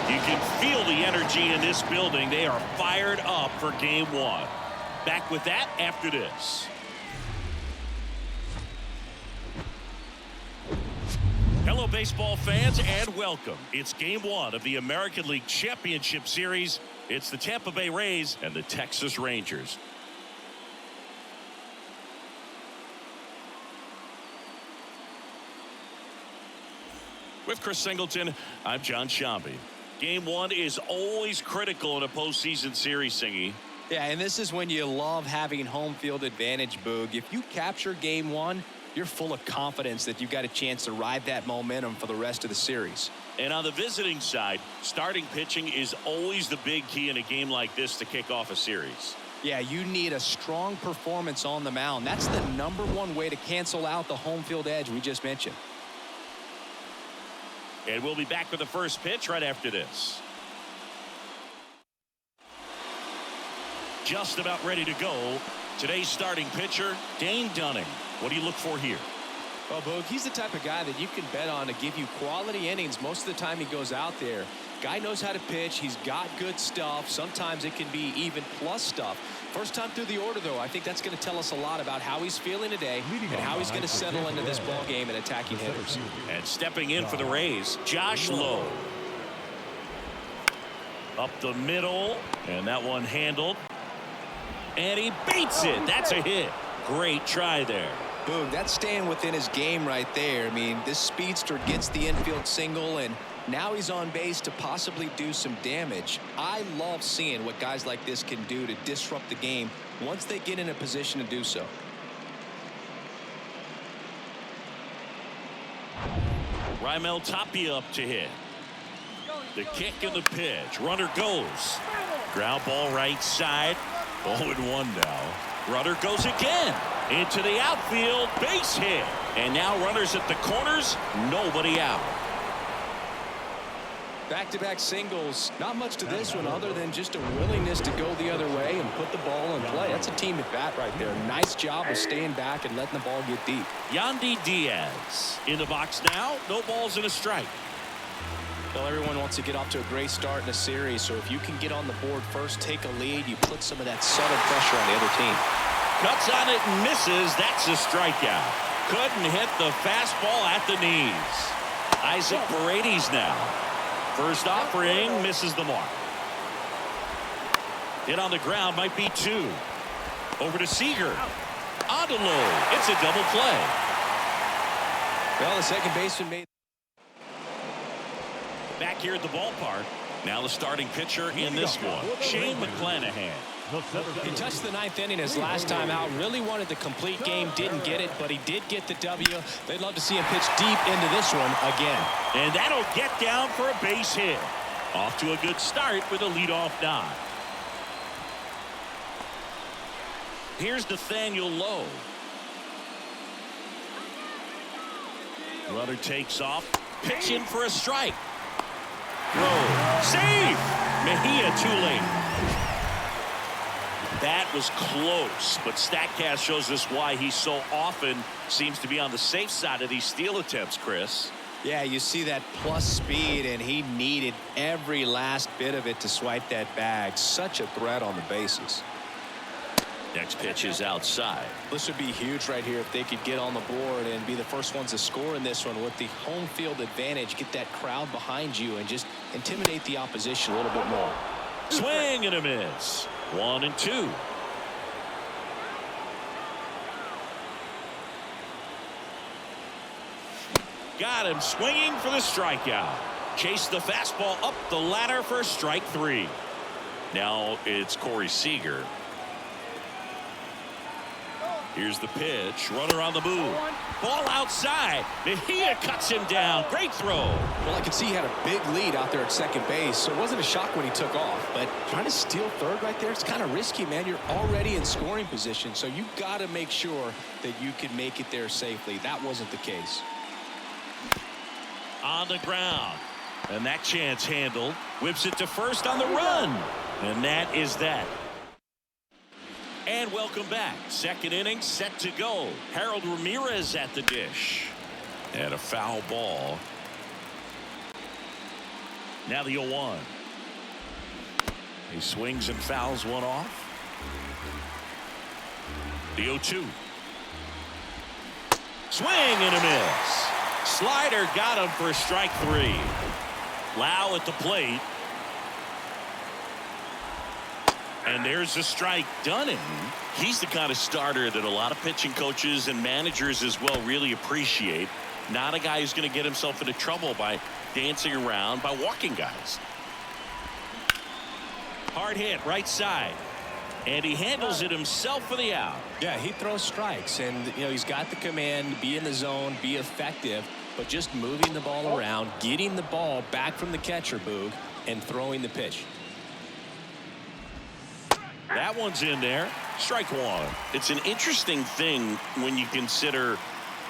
You can feel the energy in this building. They are fired up for game one. Back with that after this. Hello, baseball fans, and welcome. It's game one of the American League Championship Series. It's the Tampa Bay Rays and the Texas Rangers. With Chris Singleton, I'm John Shambi. Game one is always critical in a postseason series, Singy. Yeah, and this is when you love having home field advantage, Boog. If you capture game one, you're full of confidence that you've got a chance to ride that momentum for the rest of the series. And on the visiting side, starting pitching is always the big key in a game like this to kick off a series. Yeah, you need a strong performance on the mound. That's the #1 way to cancel out the home field edge we just mentioned. And we'll be back with the first pitch right after this. Just about ready to go. Today's starting pitcher, Dane Dunning. What do you look for here? Well, Boog, he's the type of guy that you can bet on to give you quality innings most of the time he goes out there. Guy knows how to pitch. He's got good stuff. Sometimes it can be even plus stuff. First time through the order, though, I think that's going to tell us a lot about how he's feeling today and how he's going to settle into this ball game and attacking hitters. And stepping in for the Rays, Josh Lowe. Up the middle, and that one handled. And he beats it. That's a hit. Great try there. Boog, that's staying within his game right there. I mean, this speedster gets the infield single, and now he's on base to possibly do some damage. I love seeing what guys like this can do to disrupt the game once they get in a position to do so. Raimel Tapia up to hit. The kick and the pitch. Runner goes. Ground ball right side. 0-1 now. Runner goes again. Into the outfield. Base hit. And now runners at the corners. Nobody out. Back-to-back singles. Not much to this one other than just a willingness to go the other way and put the ball in play. That's a team at bat right there. Nice job of staying back and letting the ball get deep. Yandy Diaz in the box now. No balls and a strike. Well, everyone wants to get off to a great start in a series, so if you can get on the board first, take a lead, you put some of that subtle pressure on the other team. Cuts on it and misses. That's a strikeout. Couldn't hit the fastball at the knees. Isaac Paredes now. First offering, misses the mark. Hit on the ground, might be two. Over to Seager. On to Lowe. It's a double play. Well, the second baseman made. Back here at the ballpark. Now the starting pitcher in this one, Shane McClanahan. He touched the ninth inning his last time out. Really wanted the complete game. Didn't get it, but he did get the W. They'd love to see him pitch deep into this one again. And that'll get down for a base hit. Off to a good start with a leadoff nod. Here's Nathaniel Lowe. Runner takes off. Pitch in for a strike. Throw. Save! Mejia too late. That was close, but StatCast shows us why he so often seems to be on the safe side of these steal attempts, Chris. Yeah, you see that plus speed, and he needed every last bit of it to swipe that bag. Such a threat on the bases. Next pitch is outside. This would be huge right here if they could get on the board and be the first ones to score in this one with the home field advantage. Get that crowd behind you and just intimidate the opposition a little bit more. Swing and a miss. 1-2. Got him swinging for the strikeout. Chased the fastball up the ladder for strike three. Now it's Corey Seager. Here's the pitch. Runner on the move. Ball outside. Mejia cuts him down. Great throw. Well, I could see he had a big lead out there at second base, so it wasn't a shock when he took off. But trying to steal third right there, it's kind of risky, man. You're already in scoring position, so you got to make sure that you can make it there safely. That wasn't the case. On the ground. And that chance handled. Whips it to first on the run. And that is that. And welcome back. Second inning set to go. Harold Ramirez at the dish. And a foul ball. Now the 0-1. He swings and fouls one off. The 0-2. Swing and a miss. Slider got him for strike 3. Lau at the plate. And there's a strike. Dunning, he's the kind of starter that a lot of pitching coaches and managers as well really appreciate. Not a guy who's going to get himself into trouble by dancing around, by walking guys. Hard hit right side. And he handles it himself for the out. Yeah, he throws strikes, and he's got the command to be in the zone, be effective, but just moving the ball around, getting the ball back from the catcher, Boog, and throwing the pitch. That one's in there. Strike 1. It's an interesting thing when you consider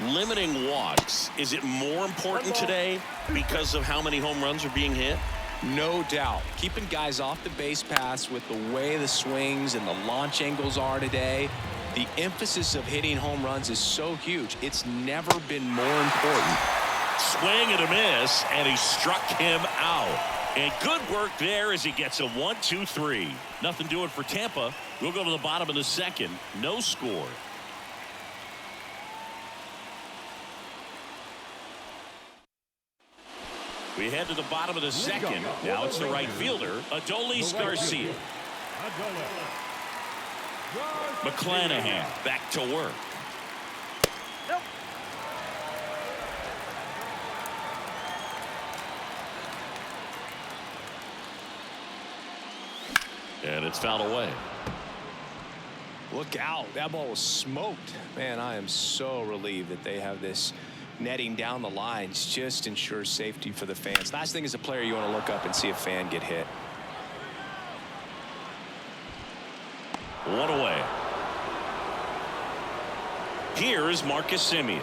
limiting walks. Is it more important today because of how many home runs are being hit? No doubt. Keeping guys off the base paths with the way the swings and the launch angles are today, the emphasis of hitting home runs is so huge. It's never been more important. Swing and a miss, and he struck him out. And good work there as he gets a 1-2-3. Nothing doing for Tampa. We'll go to the bottom of the second. No score. We head to the bottom of the second. Now it's the right fielder, Adolis Garcia. McClanahan back to work. And it's fouled away. Look out. That ball was smoked. Man, I am so relieved that they have this netting down the lines. Just ensures safety for the fans. Last thing as a player, you want to look up and see a fan get hit. One away. Here is Marcus Semien.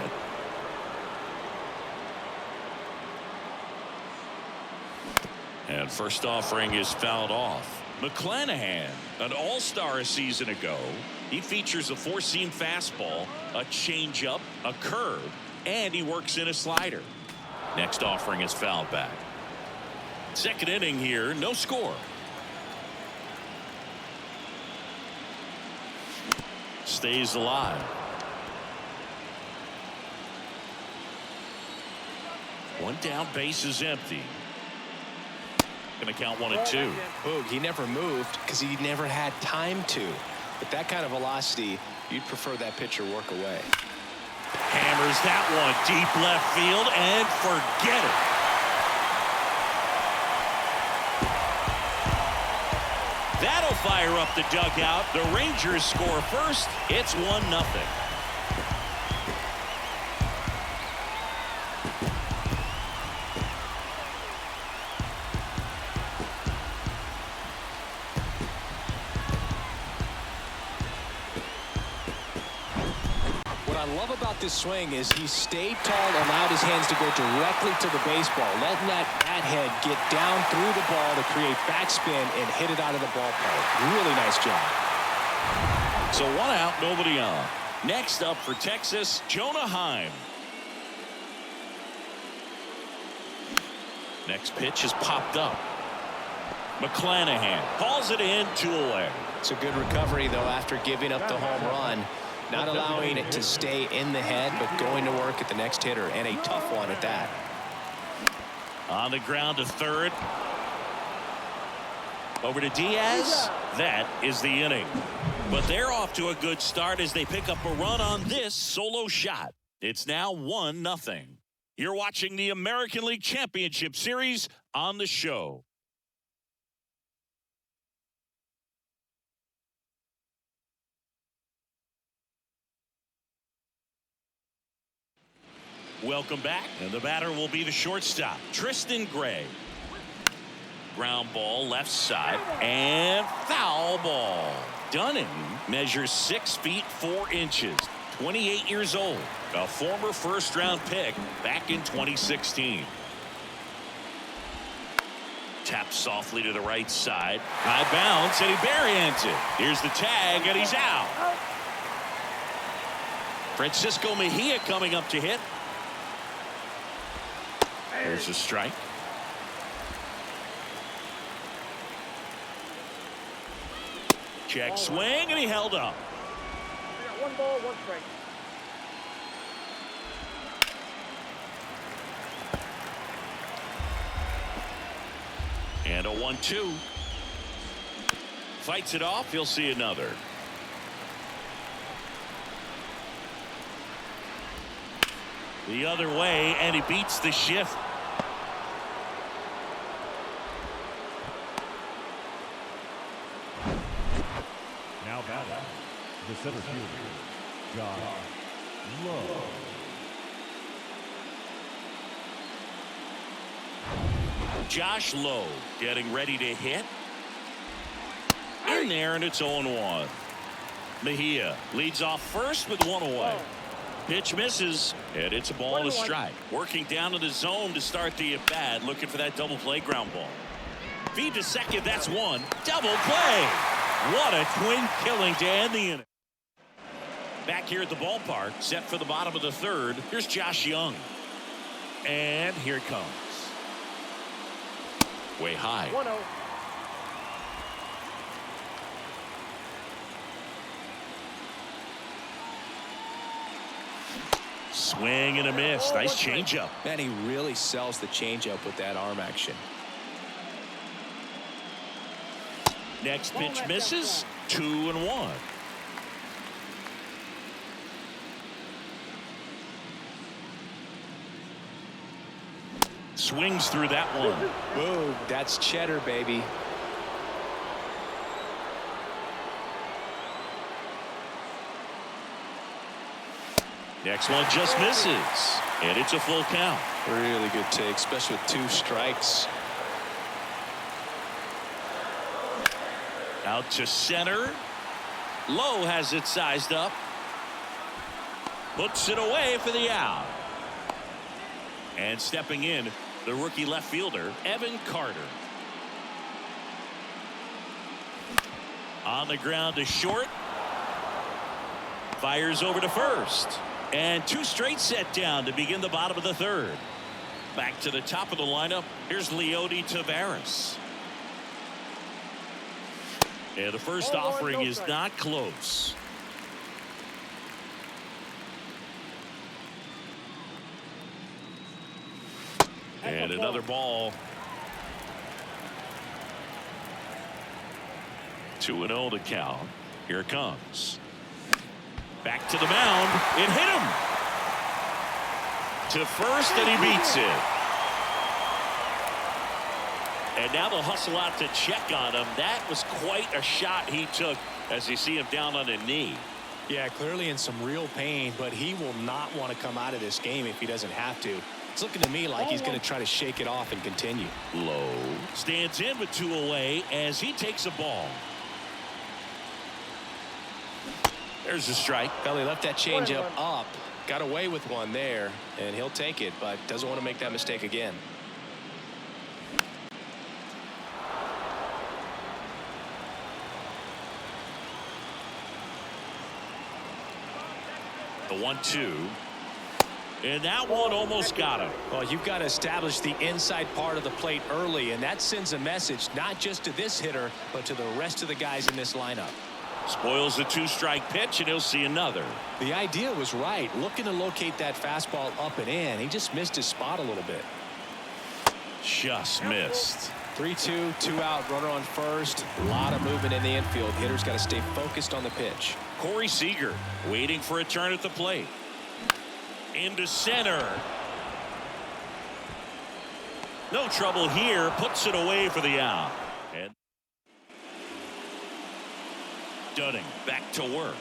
And first offering is fouled off. McClanahan, an all-star a season ago. He features a four-seam fastball, a changeup, a curve, and he works in a slider. Next offering is fouled back. Second inning here, no score. Stays alive. One down, base is empty. Going to count 1-2. Boog, he never moved because he never had time to. With that kind of velocity, you'd prefer that pitcher work away. Hammers that one deep left field and forget it. That'll fire up the dugout. The Rangers score first. It's 1-0. What I love about this swing is he stayed tall, allowed his hands to go directly to the baseball, letting that bat head get down through the ball to create backspin and hit it out of the ballpark. Really nice job. So one out, nobody on. Next up for Texas, Jonah Heim. Next pitch is popped up. McClanahan calls it in, 2 away. It's a good recovery, though, after giving up the home run. Not allowing it to stay in the head, but going to work at the next hitter, and a tough one at that. On the ground to third. Over to Diaz. That is the inning. But they're off to a good start as they pick up a run on this solo shot. It's now 1-0. You're watching the American League Championship Series on the show. Welcome back, and the batter will be the shortstop, Tristan Gray. Ground ball left side, and foul ball. Dunning measures 6 feet 4 inches, 28 years old, a former first-round pick back in 2016. Taps softly to the right side, high bounce, and he barehands it. Here's the tag, and he's out. Francisco Mejia coming up to hit. There's a strike. Check swing, and he held up. I got 1 ball, 1 strike. And a 1-2. Fights it off. He'll see another. The other way, and he beats the shift. Now batting, the center fielder, Josh Lowe. Josh Lowe getting ready to hit. In there, and it's 0-1. Mejia leads off first with 1 away. Pitch misses, and it's a ball and a strike. Working down in the zone to start the at-bat, looking for that double play ground ball. Feed to second, that's 1. Double play. What a twin killing to end the inning. Back here at the ballpark, set for the bottom of the 3rd. Here's Josh Jung. And here it comes. Way high. 1-0. Swing and a miss. Nice changeup. Man, he really sells the changeup with that arm action. Next pitch misses. 2-1. Swings through that one. Boom, that's cheddar, baby. Next one just misses. And it's a full count. Really good take, especially with 2 strikes. Out to center. Lowe has it sized up. Puts it away for the out. And stepping in, the rookie left fielder, Evan Carter. On the ground to short. Fires over to first. And 2 straight set down to begin the bottom of the 3rd. Back to the top of the lineup. Here's Leody Taveras. And the first offering is not close. And another ball. 2-0 to count. Here it comes. Back to the mound. It hit him. To first, and he beats it. And now they'll hustle out to check on him. That was quite a shot he took as you see him down on a knee. Yeah, clearly in some real pain, but he will not want to come out of this game if he doesn't have to. It's looking to me like he's going to try to shake it off and continue. Lowe stands in with 2 away as he takes a ball. There's a strike. Well, he left that changeup up, got away with one there, and he'll take it, but doesn't want to make that mistake again. The 1-2. And that one almost got him. Well, you've got to establish the inside part of the plate early, and that sends a message not just to this hitter, but to the rest of the guys in this lineup. Spoils the 2-strike pitch, and he'll see another. The idea was right, looking to locate that fastball up and in. He just missed his spot a little bit. Just missed. 3-2, 2 out, runner on first. A lot of movement in the infield. Hitter's got to stay focused on the pitch. Corey Seager waiting for a turn at the plate. Into center. No trouble here. Puts it away for the out. And Dunning back to work.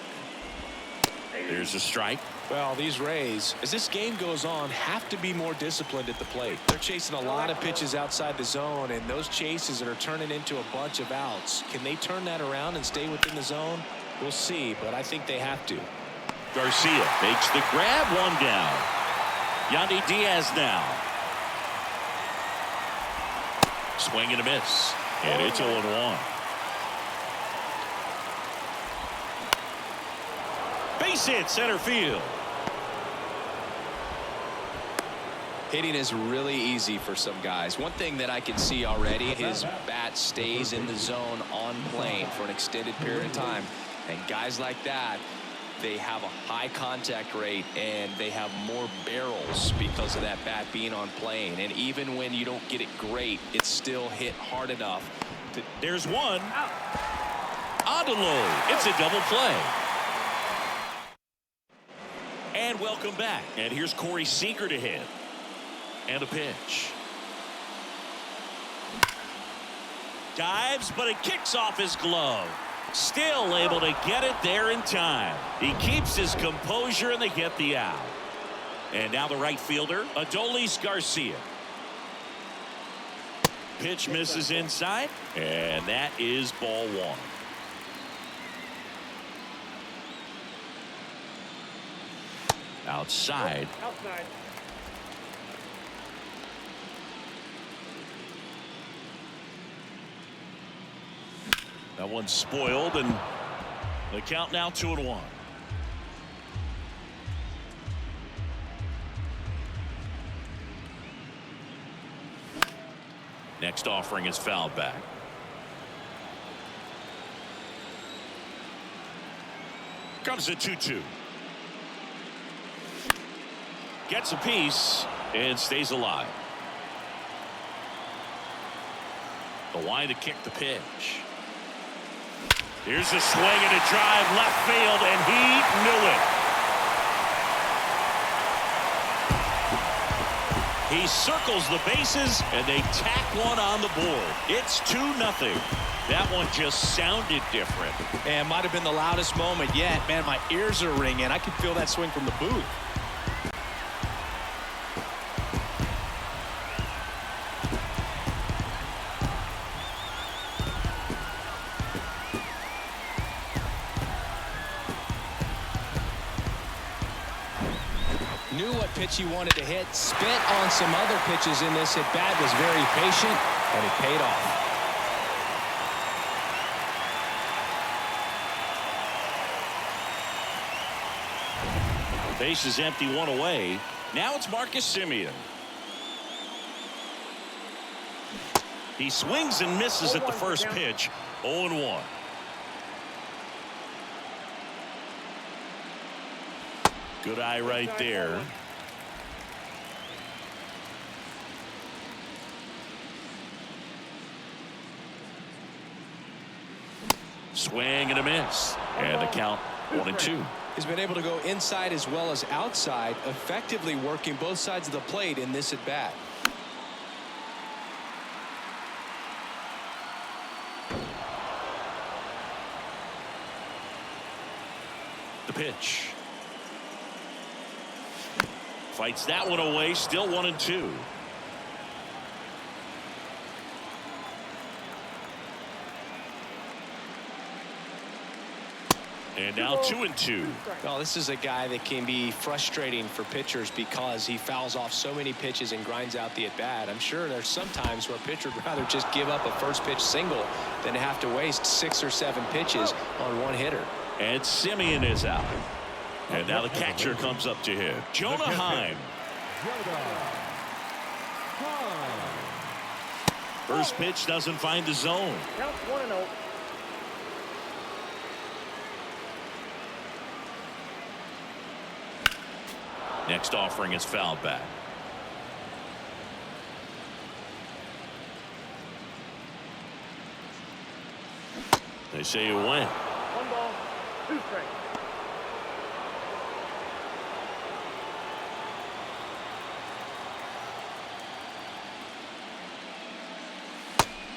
There's a strike. Well, these Rays, as this game goes on, have to be more disciplined at the plate. They're chasing a lot of pitches outside the zone, and those chases are turning into a bunch of outs. Can they turn that around and stay within the zone? We'll see, but I think they have to. Garcia makes the grab, 1 down. Yandy Diaz now. Swing and a miss. And it's 0-1. Base hit center field. Hitting is really easy for some guys. One thing that I can see already, his bat stays in the zone on plane for an extended period of time. And guys like that, they have a high contact rate and they have more barrels because of that bat being on plane. And even when you don't get it great, it's still hit hard enough. There's one. Adolis. It's a double play. And welcome back. And here's Corey Seager to hit. And a pitch. Dives, but it kicks off his glove. Still able to get it there in time. He keeps his composure and they get the out. And now the right fielder, Adolis Garcia. Pitch misses inside, and that is ball one. Outside. Outside. That one's spoiled, and the count now 2-1. Next offering is fouled back. Comes a 2-2. Gets a piece and stays alive. The line to kick the pitch. Here's a swing and a drive left field, and he knew it. He circles the bases, and they tack one on the board. It's 2-0. That one just sounded different. And might have been the loudest moment yet. Man, my ears are ringing. I can feel that swing from the booth. Knew what pitch he wanted to hit. Spit on some other pitches in this at bat. Was very patient, and it paid off. Base is empty, one away. Now it's Marcus Semien. He swings and misses at the first pitch. 0-1. Good eye right there. Swing and a miss. And the count 1-2. He's been able to go inside as well as outside, effectively working both sides of the plate in this at bat. The pitch. Fights that one away, still 1-2. And now 2-2. Well, this is a guy that can be frustrating for pitchers because he fouls off so many pitches and grinds out the at-bat. I'm sure there's some times where a pitcher would rather just give up a first pitch single than have to waste 6 or 7 pitches on one hitter. And Semien is out. And now the catcher comes up to him. Jonah Heim. First pitch doesn't find the zone. Count 1-0. Next offering is fouled back. They say you win. 1 ball, 2 strikes.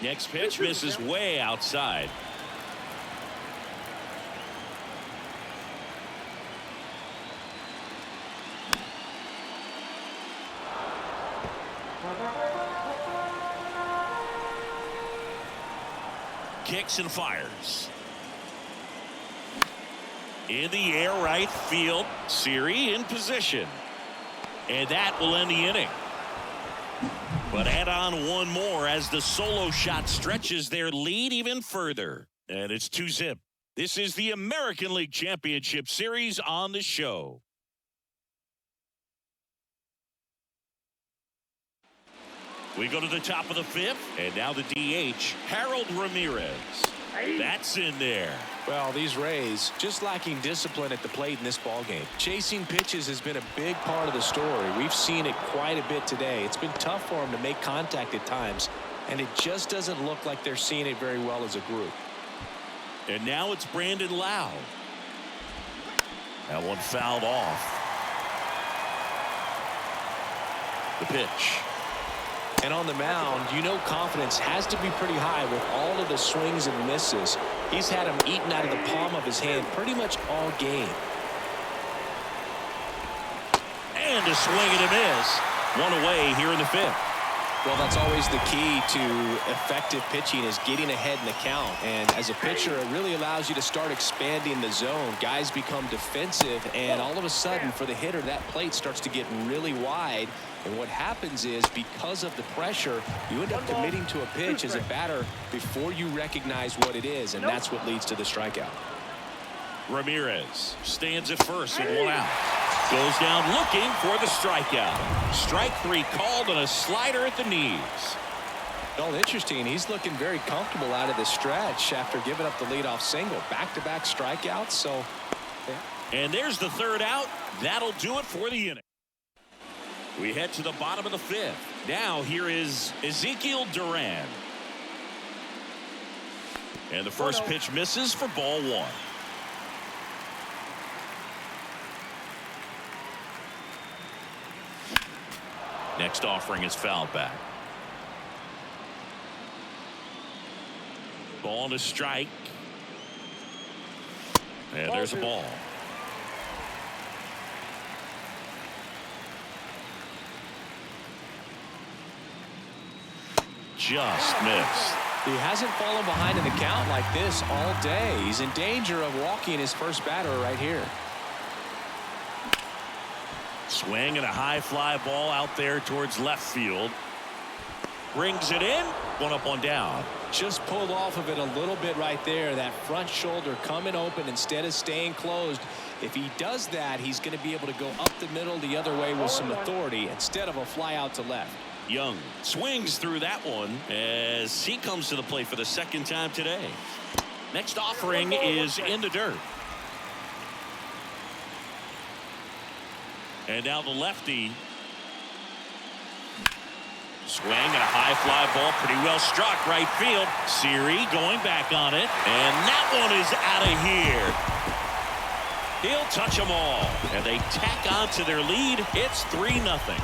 Next pitch misses way outside. Kicks and fires. In the air, right field. Siri in position. And that will end the inning. But add on one more as the solo shot stretches their lead even further. And it's 2-0. This is the American League Championship Series on the show. We go to the top of the fifth, and now the DH, Harold Ramirez. That's in there. Well, these Rays just lacking discipline at the plate in this ballgame. Chasing pitches has been a big part of the story. We've seen it quite a bit today. It's been tough for them to make contact at times, and it just doesn't look like they're seeing it very well as a group. And now it's Brandon Lau. That one fouled off. The pitch. And on the mound, you know confidence has to be pretty high with all of the swings and misses. He's had them eaten out of the palm of his hand pretty much all game. And a swing and a miss. One away here in the fifth. Well, that's always the key to effective pitching is getting ahead in the count. And as a pitcher, it really allows you to start expanding the zone. Guys become defensive, and all of a sudden, for the hitter, that plate starts to get really wide. And what happens is, because of the pressure, you end up committing to a pitch as a batter before you recognize what it is, and that's what leads to the strikeout. Ramirez stands at first with one out. Goes down looking for the strikeout. Strike three called on a slider at the knees. Well, interesting. He's looking very comfortable out of the stretch after giving up the leadoff single. Back-to-back strikeouts. So, yeah. And there's the third out. That'll do it for the inning. We head to the bottom of the fifth. Now here is Ezekiel Duran. And the first pitch misses for ball one. Next offering is fouled back. Ball to strike. And there's a ball. Just missed. He hasn't fallen behind in the count like this all day. He's in danger of walking his first batter right here. Swing and a high fly ball out there towards left field. Brings it in. One up, one down. Just pulled off of it a little bit right there. That front shoulder coming open instead of staying closed. If he does that, he's going to be able to go up the middle the other way with some authority instead of a fly out to left. Jung swings through that one as he comes to the plate for the second time today. Next offering is in the dirt. And now the lefty. Swing and a high fly ball, pretty well struck right field. Siri going back on it, and that one is out of here. He'll touch them all, and they tack on to their lead. It's 3-0.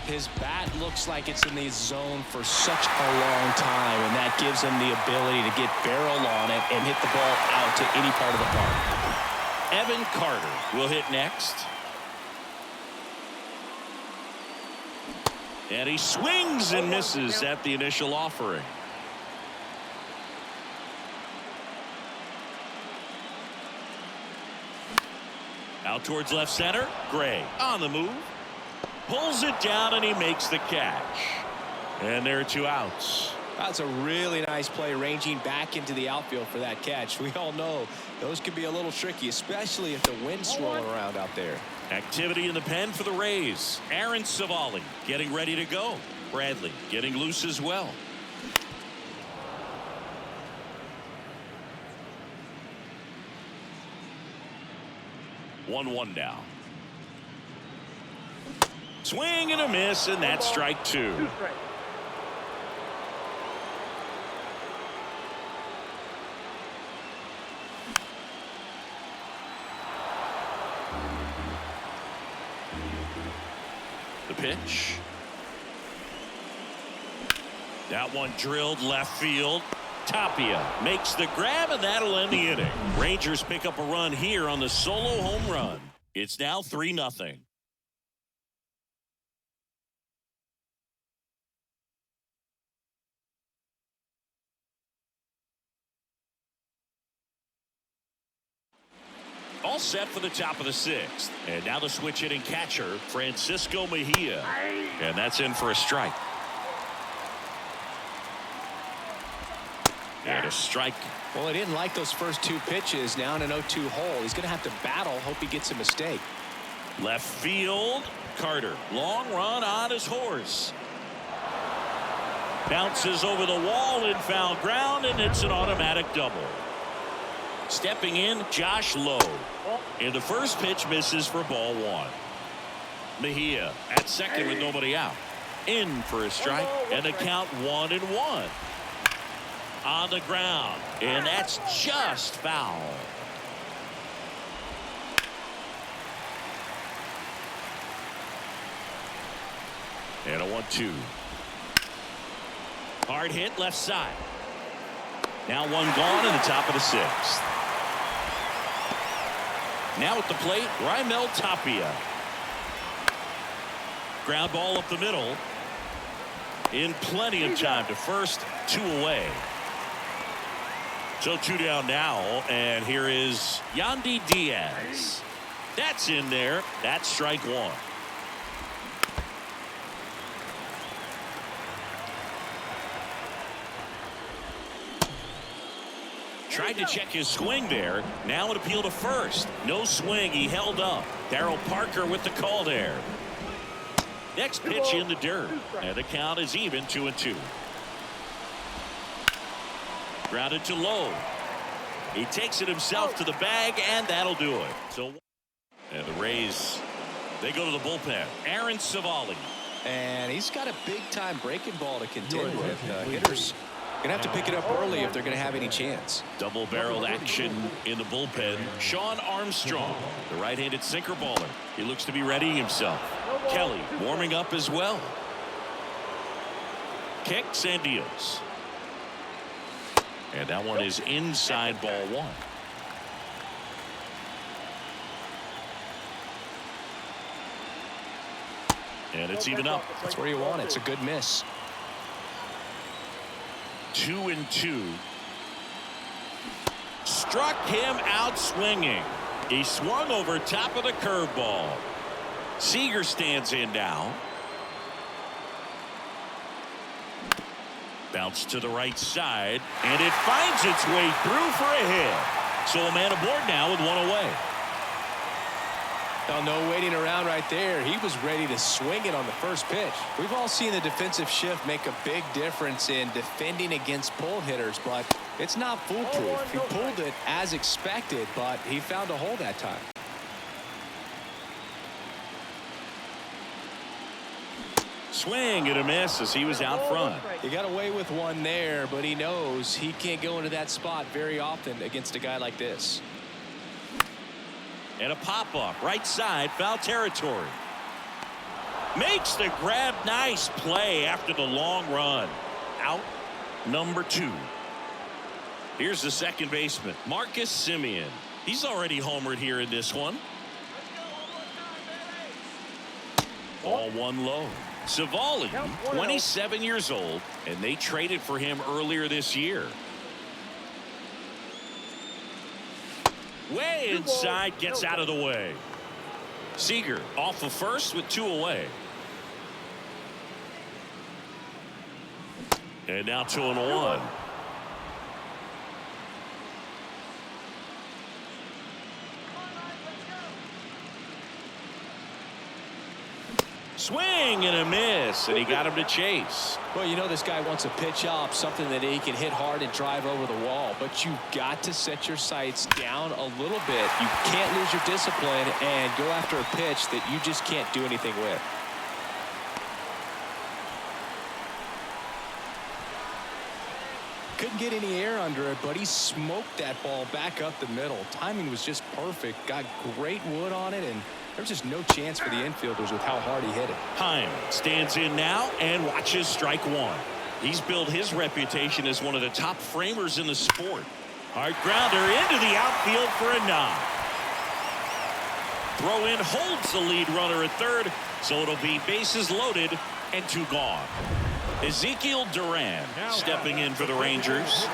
His bat looks like it's in the zone for such a long time, and that gives him the ability to get barrel on it and hit the ball out to any part of the park. Evan Carter will hit next. And he swings and misses at the initial offering. Out towards left center. Gray on the move. Pulls it down, and he makes the catch. And there are two outs. That's a really nice play, ranging back into the outfield for that catch. We all know those can be a little tricky, especially if the wind's swirling around out there. Activity in the pen for the Rays. Aaron Savali getting ready to go. Bradley getting loose as well. One now. Swing and a miss, and that's strike two. The pitch. That one drilled left field. Tapia makes the grab, and that'll end the inning. Rangers pick up a run here on the solo home run. It's now 3-0. All set for the top of the sixth. And now the switch hitting catcher, Francisco Mejia. And that's in for a strike. And a strike. Well, he didn't like those first two pitches. Now in an 0-2 hole. He's going to have to battle. Hope he gets a mistake. Left field. Carter. Long run on his horse. Bounces over the wall in foul ground, and it's an automatic double. Stepping in, Josh Lowe. And the first pitch misses for ball one. Mejia at second with nobody out. In for a strike, and the count 1-1. On the ground, and that's just foul. And a 1-2. Hard hit left side. Now one gone in the top of the sixth. Now at the plate, Raimel Tapia. Ground ball up the middle. In plenty of time to first, 2 away. So 2 down now, and here is Yandy Diaz. That's in there. That's strike one. Tried to check his swing there. Now an appeal to first. No swing. He held up. Darryl Parker with the call there. Next pitch in the dirt. And the count is even 2-2. Grounded to Lowe. He takes it himself to the bag, and that'll do it. So, and the Rays, they go to the bullpen. Aaron Savali. And he's got a big-time breaking ball to contend with. Hitters going to have to pick it up early if they're going to have any chance. Double-barreled action in the bullpen. Sean Armstrong, the right-handed sinker baller. He looks to be readying himself. Kelly warming up as well. Kicks and deals. And that one is inside ball one. And it's even up. That's where you want it. It's a good miss. 2-2. Struck him out swinging. He swung over top of the curveball. Seager stands in now. Bounce to the right side, and it finds its way through for a hit. So a man aboard now with 1 away. Oh, no waiting around right there. He was ready to swing it on the first pitch. We've all seen the defensive shift make a big difference in defending against pull hitters, but it's not foolproof. He pulled it as expected, but he found a hole that time. Swing and a miss as he was out front. He got away with one there, but he knows he can't go into that spot very often against a guy like this. And a pop-up right side, foul territory. Makes the grab. Nice play after the long run. Out number 2. Here's the second baseman, Marcus Semien. He's already homered here in this one. Ball one low. Savali, 27 years old, and they traded for him earlier this year. Way inside, gets out of the way. Seager off of first with 2 away. And now 2-1. Swing and a miss, and he got him to chase. Well, you know this guy wants a pitch up, something that he can hit hard and drive over the wall, but you've got to set your sights down a little bit. You can't lose your discipline and go after a pitch that you just can't do anything with. Couldn't get any air under it, but he smoked that ball back up the middle. Timing was just perfect. Got great wood on it, and there's just no chance for the infielders with how hard he hit it. Heim stands in now and watches strike one. He's built his reputation as one of the top framers in the sport. Hard grounder into the outfield for a knock. Throw in holds the lead runner at third, so it'll be bases loaded and 2 gone. Ezekiel Duran stepping in for the Rangers.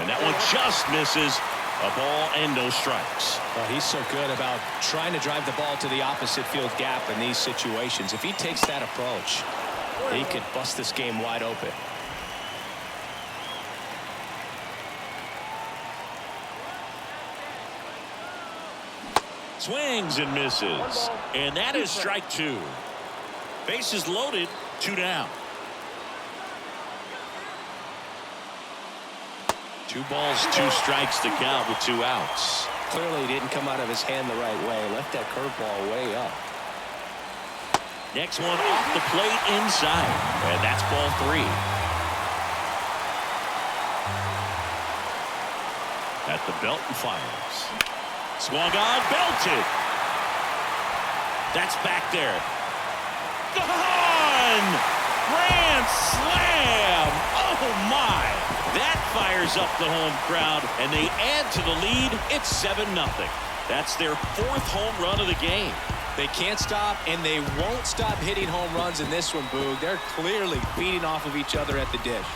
And that one just misses. A ball and no strikes. Well, he's so good about trying to drive the ball to the opposite field gap in these situations. If he takes that approach, He could bust this game wide open. Swings and misses. And that is strike two. Bases loaded, 2 down. 2 balls, 2 strikes to count with 2 outs. Clearly didn't come out of his hand the right way. Left that curveball way up. Next one off the plate inside. And that's ball 3. At the belt and fires. Swung on, belted. That's back there. Gone! Grand slam! Oh my! That fires up the home crowd, and they add to the lead. It's 7-0. That's their 4th home run of the game. They can't stop, and they won't stop hitting home runs in this one, Boog. They're clearly feeding off of each other at the dish.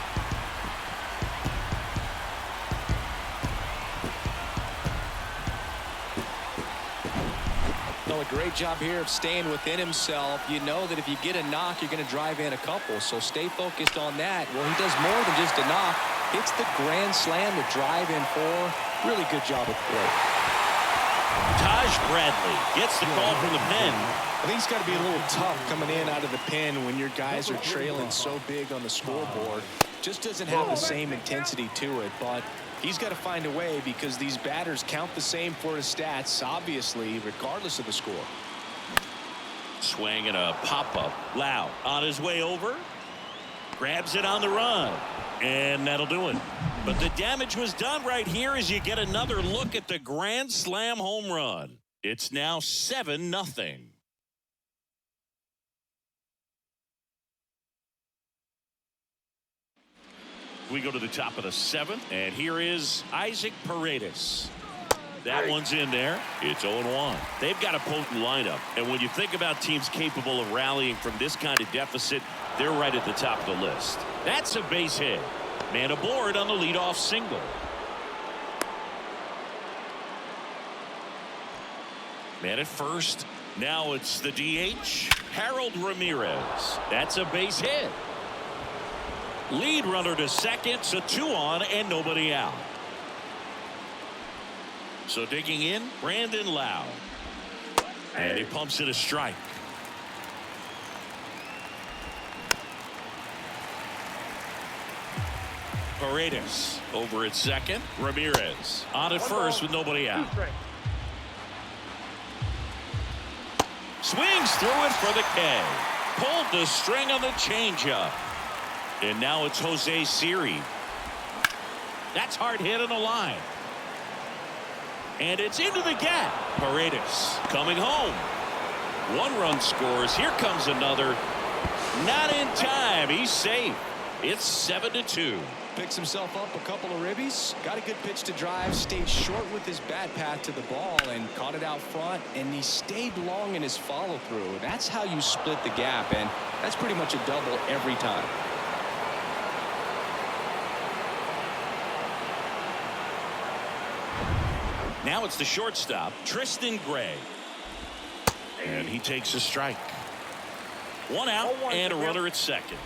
Well, a great job here of staying within himself. You know that if you get a knock, you're going to drive in a couple, so stay focused on that. Well, he does more than just a knock. It's the grand slam to drive in 4. Really good job at the plate. Taj Bradley gets the call from the pen. I think it's got to be a little tough coming in out of the pen when your guys are trailing so big on the scoreboard. Just doesn't have the same intensity to it, but he's got to find a way because these batters count the same for his stats, obviously, regardless of the score. Swing and a pop-up. Lau on his way over. Grabs it on the run. And that'll do it. But the damage was done right here as you get another look at the grand slam home run. It's now 7-0. We go to the top of the 7th, and here is Isaac Paredes. That one's in there. It's 0-1. They've got a potent lineup, and when you think about teams capable of rallying from this kind of deficit, they're right at the top of the list. That's a base hit. Man aboard on the leadoff single. Man at first. Now it's the DH, Harold Ramirez. That's a base hit. Lead runner to second, so 2 on and nobody out. So digging in, Brandon Lau. And he pumps it a strike. Paredes over at second. Ramirez on at first with nobody out. Swings through it for the K. Pulled the string on the changeup. And now it's Jose Siri. That's hard hit on the line. And it's into the gap. Paredes coming home. 1 run scores. Here comes another. Not in time. He's safe. It's 7-2. Picks himself up a couple of ribbies. Got a good pitch to drive. Stayed short with his bat path to the ball and caught it out front. And he stayed long in his follow through. That's how you split the gap. And that's pretty much a double every time. Now it's the shortstop, Tristan Gray. And he takes a strike. 1 out and a runner at second.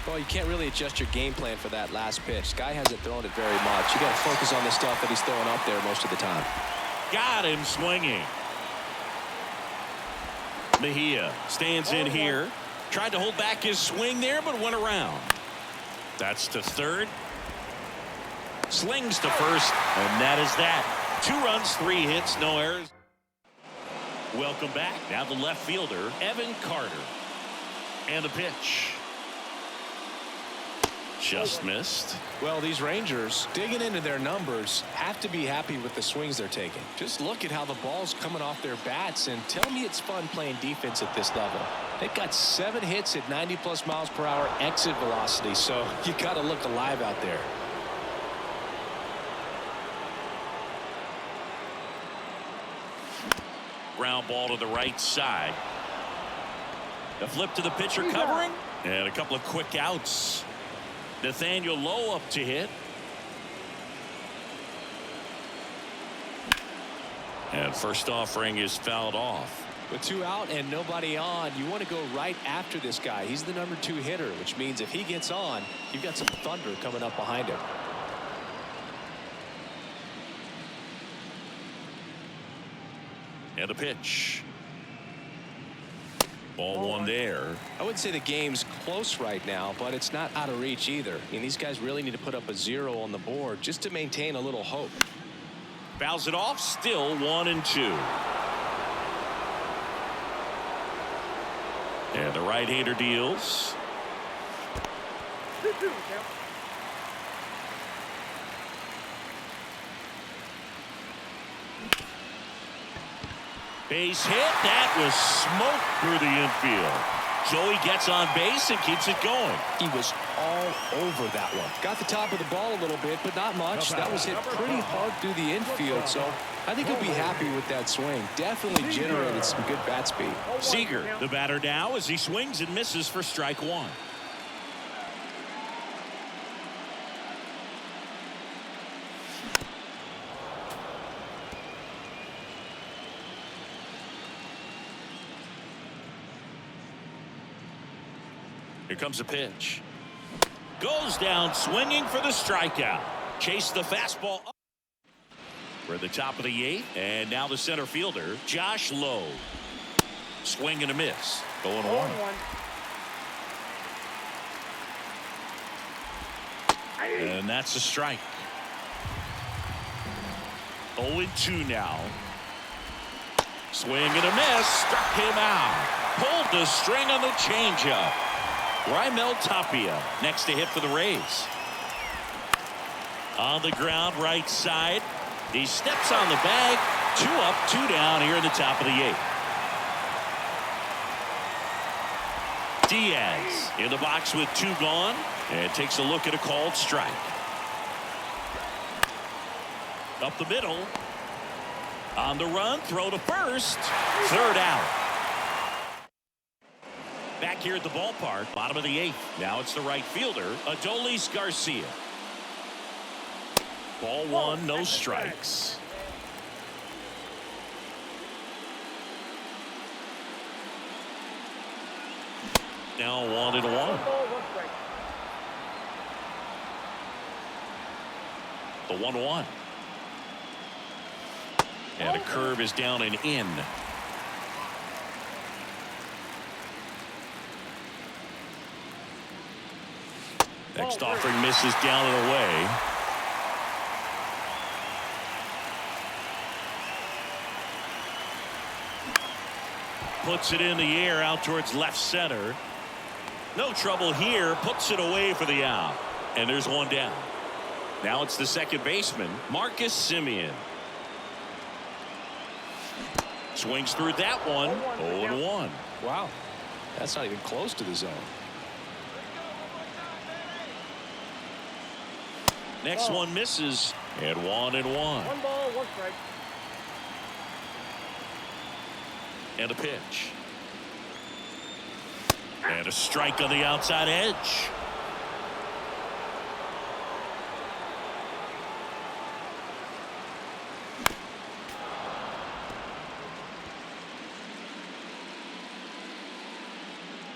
Well, you can't really adjust your game plan for that last pitch. Guy hasn't thrown it very much. You got to focus on the stuff that he's throwing up there most of the time. Got him swinging. Mejia stands in here. Tried to hold back his swing there, but went around. That's to third. Slings to first, and that is that. 2 runs, 3 hits, no errors. Welcome back. Now the left fielder, Evan Carter. And the pitch. Just missed. Well, these Rangers, digging into their numbers, have to be happy with the swings they're taking. Just look at how the ball's coming off their bats, and tell me it's fun playing defense at this level. They've got 7 hits at 90+ miles per hour exit velocity, so you got to look alive out there. Ground ball to the right side. A flip to the pitcher covering, and a couple of quick outs. Nathaniel Lowe up to hit. And first offering is fouled off. With 2 out and nobody on, you want to go right after this guy. He's the number 2 hitter, which means if he gets on, you've got some thunder coming up behind him. And a pitch. Ball 1 there. I wouldn't say the game's close right now, but it's not out of reach either. I mean, these guys really need to put up a 0 on the board just to maintain a little hope. Fouls it off. Still 1-2. And the right-hander deals. 2-2 count. Base hit. That was smoke through the infield. Joey gets on base and keeps it going. He was all over that one. Got the top of the ball a little bit, but not much. That was hit pretty hard through the infield, so I think he'll be happy with that swing. Definitely generated some good bat speed. Seager, the batter now, as he swings and misses for strike 1. Here comes a pitch. Goes down swinging for the strikeout. Chase the fastball up. We're at the top of the 8th, and now the center fielder, Josh Lowe. Swing and a miss. Going 1. And that's a strike. 0-2 now. Swing and a miss. Struck him out. Pulled the string on the changeup. Tapia next to hit for the Rays. On the ground, right side. He steps on the bag. 2 up, 2 down here in the top of the 8th. Diaz in the box with 2 gone and takes a look at a called strike. Up the middle. On the run, throw to first. 3rd out. Back here at the ballpark, bottom of the 8th. Now it's the right fielder, Adolis Garcia. Ball 1, no strikes. Now 1-1. The 1-1. And a curve is down and in. Next offering misses down and away. Puts it in the air out towards left center. No trouble here. Puts it away for the out. And there's 1 down. Now it's the second baseman, Marcus Semien. Swings through that one. 0-1. Wow. That's not even close to the zone. Next one misses. And 1-1. 1 ball, 1 strike. And a pitch. And a strike on the outside edge.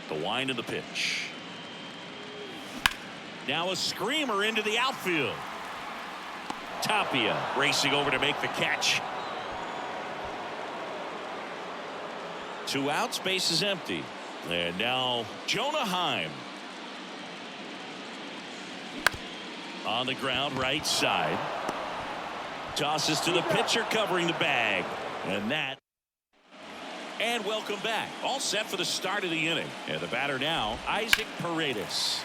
The wind of the pitch. Now a screamer into the outfield. Tapia racing over to make the catch. 2 outs, base is empty. And now Jonah Heim. On the ground, right side. Tosses to the pitcher covering the bag. And welcome back. All set for the start of the inning. And the batter now, Isaac Paredes.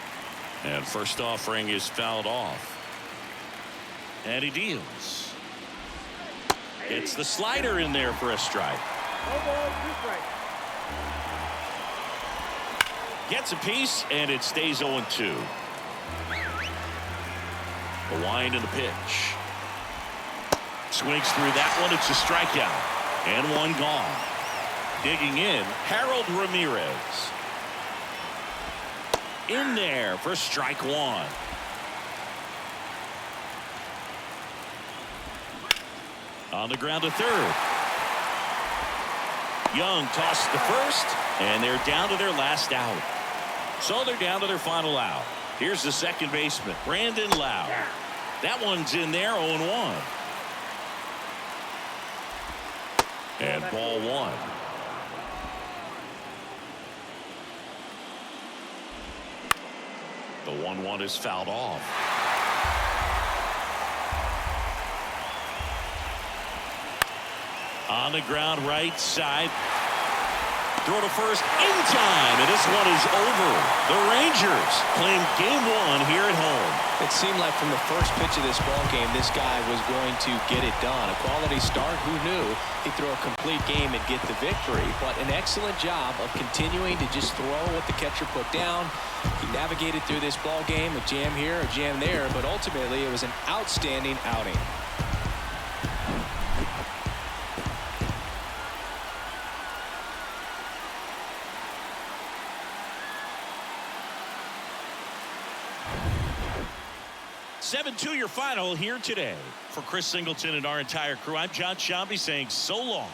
And first offering is fouled off. And he deals. It's the slider in there for a strike. 1 ball, 2 strikes. Gets a piece, and it stays 0-2. The wind and the pitch. Swings through that one. It's a strikeout. And 1 gone. Digging in, Harold Ramirez. In there for strike 1. On the ground to third. Jung tosses the first, and they're down to their last out. So they're down to their final out. Here's the second baseman, Brandon Lowe. That one's in there, 0-1. And ball one. The 1-1 is fouled off. On the ground, right side. Throw to first in time, and this one is over. The Rangers claim game one here at home. It seemed like from the first pitch of this ball game, this guy was going to get it done. A quality start, who knew? He'd throw a complete game and get the victory. But an excellent job of continuing to just throw what the catcher put down. He navigated through this ball game, a jam here, a jam there, but ultimately it was an outstanding outing. To your final here today. For Chris Singleton and our entire crew, I'm John Shambi saying so long.